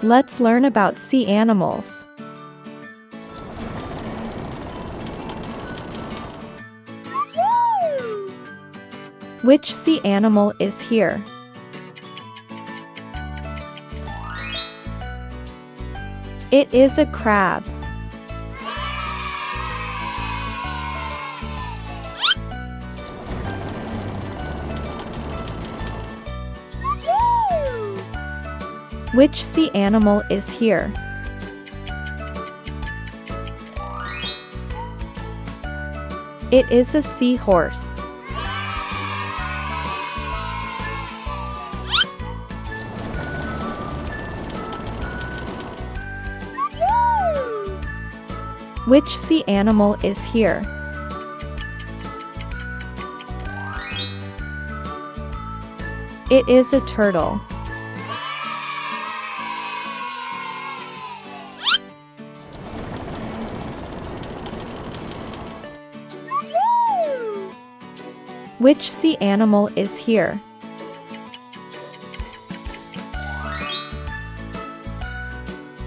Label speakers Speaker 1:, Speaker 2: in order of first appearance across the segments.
Speaker 1: Let's learn about sea animals. Which sea animal is here? It is a crab. Which sea animal is here? It is a seahorse. Which sea animal is here? It is a turtle. Which sea animal is here?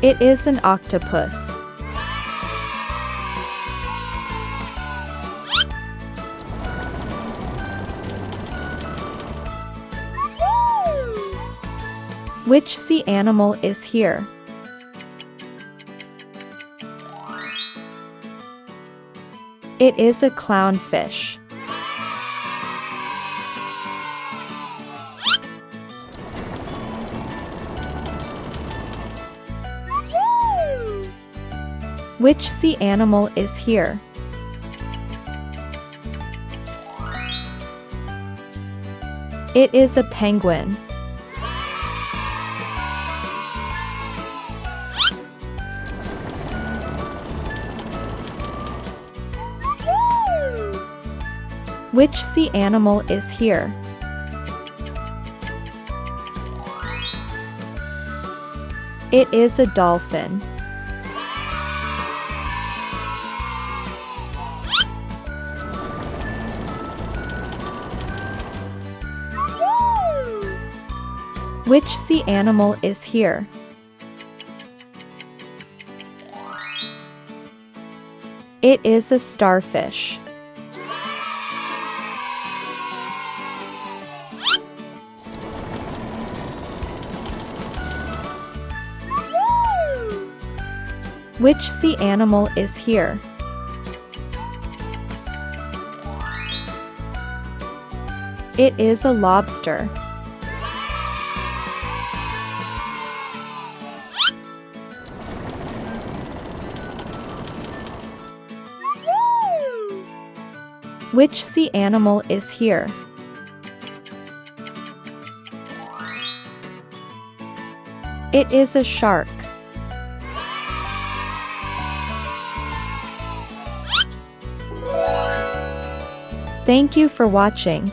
Speaker 1: It is an octopus. Which sea animal is here? It is a clownfish. Which sea animal is here? It is a penguin. Which sea animal is here? It is a dolphin. Which sea animal is here? It is a starfish. Which sea animal is here? It is a lobster. Which sea animal is here? It is a shark. Thank you for watching.